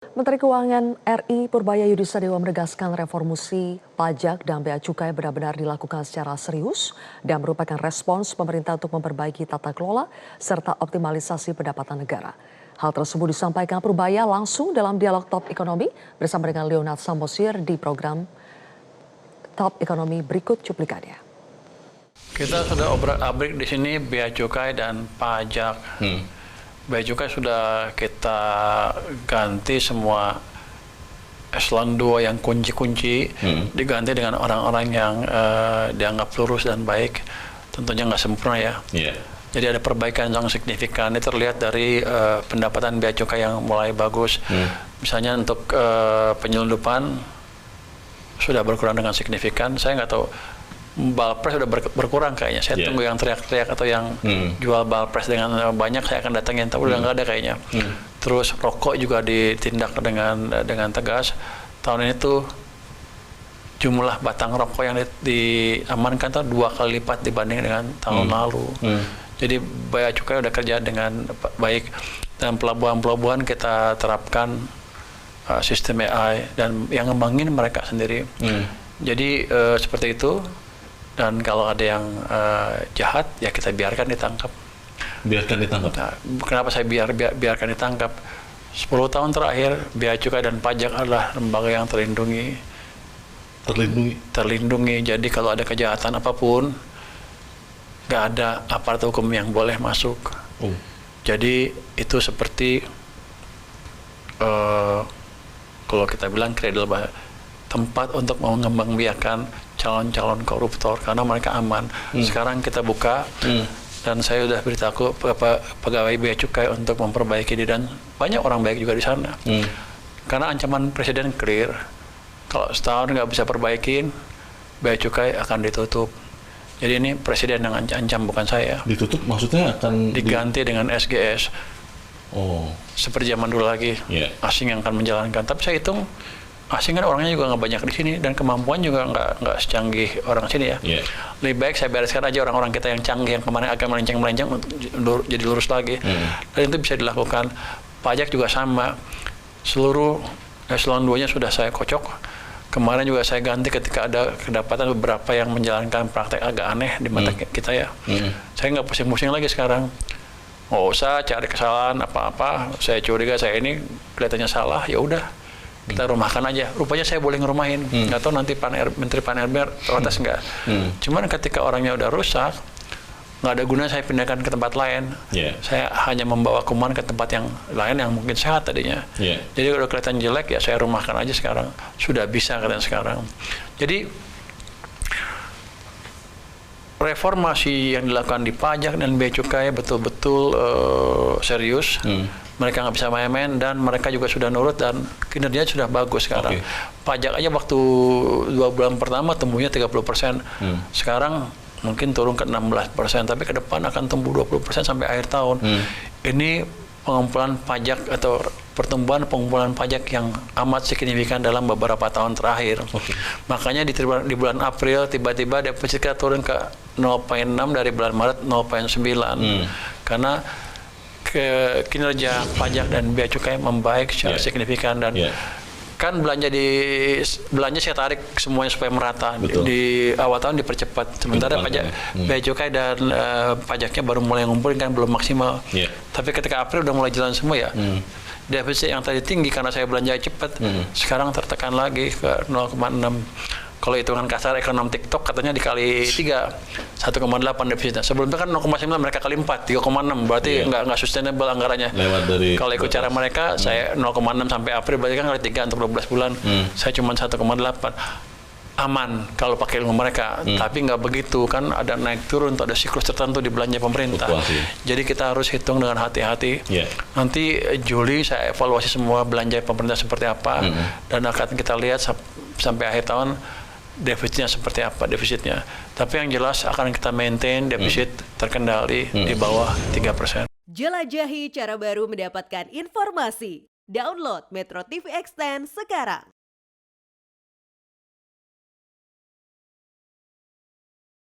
Menteri Keuangan RI Purbaya Yudhisadewa menegaskan reformasi pajak dan bea cukai benar-benar dilakukan secara serius dan merupakan respons pemerintah untuk memperbaiki tata kelola serta optimalisasi pendapatan negara. Hal tersebut disampaikan Purbaya langsung dalam dialog Top Ekonomi bersama dengan Leonard Samosir di program Top Ekonomi berikut cuplikannya. Kita sudah obrak-abrik di sini bea cukai dan pajak. Bea cukai sudah kita ganti semua eselon 2 yang kunci-kunci, diganti dengan orang-orang yang dianggap lurus dan baik. Tentunya nggak sempurna ya. Jadi ada perbaikan yang signifikan. Ini terlihat dari pendapatan bea cukai yang mulai bagus. Misalnya untuk penyelundupan sudah berkurang dengan signifikan. Saya nggak tahu Balpres sudah berkurang kayaknya. Saya tunggu yang teriak-teriak atau yang jual Balpres dengan banyak saya akan datangin, tapi udah nggak ada kayaknya. Terus rokok juga ditindak dengan tegas. Tahun ini tuh jumlah batang rokok yang diamankan tuh 2 kali lipat dibanding dengan tahun lalu. Jadi bea cukai udah kerja dengan baik, dan pelabuhan-pelabuhan kita terapkan sistem AI dan yang ngembangin mereka sendiri. Jadi seperti itu. Dan kalau ada yang jahat, ya kita biarkan ditangkap. Biarkan ditangkap? Nah, kenapa saya biarkan ditangkap? 10 tahun terakhir, bea cukai dan pajak adalah lembaga yang terlindungi. Terlindungi. Jadi kalau ada kejahatan apapun, nggak ada aparat hukum yang boleh masuk. Jadi itu seperti, kalau kita bilang kredit tempat untuk mengembangbiakan calon-calon koruptor karena mereka aman. Sekarang kita buka dan saya sudah beritahu pegawai bea cukai untuk memperbaiki diri, dan banyak orang baik juga di sana. Karena ancaman presiden clear, kalau setahun nggak bisa perbaikin, bea cukai akan ditutup. Jadi ini presiden yang ancam, bukan saya. Ditutup maksudnya akan diganti dengan SGS. Seperti zaman dulu lagi, asing yang akan menjalankan. Tapi saya hitung asing kan orangnya juga nggak banyak di sini dan kemampuan juga nggak secanggih orang sini ya. Lebih baik saya bereskan aja orang-orang kita yang canggih yang kemarin agak melenceng jadi lurus lagi. Dan itu bisa dilakukan. Pajak juga sama. Seluruh eselon 2-nya sudah saya kocok. Kemarin juga saya ganti ketika ada kedapatan beberapa yang menjalankan praktek agak aneh di mata kita ya. Saya nggak pusing-pusing lagi sekarang. Nggak usah cari kesalahan apa-apa. Saya curiga saya ini kelihatannya salah, ya udah. Kita rumahkan aja. Rupanya saya boleh ngerumahin. Nggak tahu nanti Menteri Pan-RB protes nggak. Cuman ketika orangnya udah rusak, nggak ada guna saya pindahkan ke tempat lain. Saya hanya membawa kuman ke tempat yang lain yang mungkin sehat tadinya. Jadi udah kelihatan jelek, ya saya rumahkan aja sekarang. Sudah bisa katanya sekarang. Jadi reformasi yang dilakukan di pajak dan bea cukai betul-betul serius. Mereka nggak bisa main-main dan mereka juga sudah nurut dan kinerjanya sudah bagus sekarang. Pajak aja waktu 2 bulan pertama tumbuhnya 30%. Sekarang mungkin turun ke 16%, tapi ke depan akan tumbuh 20% sampai akhir tahun. Ini pengumpulan pajak atau pertumbuhan pengumpulan pajak yang amat signifikan dalam beberapa tahun terakhir. Makanya di bulan April tiba-tiba defisit kita turun ke 0,6 dari bulan Maret 0,9. Karena kinerja pajak dan bea cukai membaik secara signifikan, dan kan belanja saya tarik semuanya supaya merata. Di awal tahun dipercepat, sementara pajak bea cukai dan pajaknya baru mulai ngumpulin, kan belum maksimal. Tapi ketika April udah mulai jalan semua ya. Defisit yang tadi tinggi karena saya belanja cepat, sekarang tertekan lagi ke 0,6. Kalau hitungan kasar ekonom TikTok katanya dikali 3, 1,8 defisitnya. Sebelumnya kan 0,9, mereka kali 4, 3,6. Berarti nggak sustainable anggarannya. Kalau ikut cara mereka, saya 0,6 sampai April, berarti kan kali 3 untuk 12 bulan. Saya cuma 1,8. Aman kalau pakai ilmu mereka. Tapi nggak begitu, kan ada naik turun, ada siklus tertentu di belanja pemerintah. Jadi kita harus hitung dengan hati-hati. Nanti Juli saya evaluasi semua belanja pemerintah seperti apa, dan akan kita lihat sampai akhir tahun defisitnya seperti apa defisitnya. Tapi yang jelas akan kita maintain defisit terkendali di bawah 3%. Jelajahi cara baru mendapatkan informasi. Download Metro TV Extend sekarang.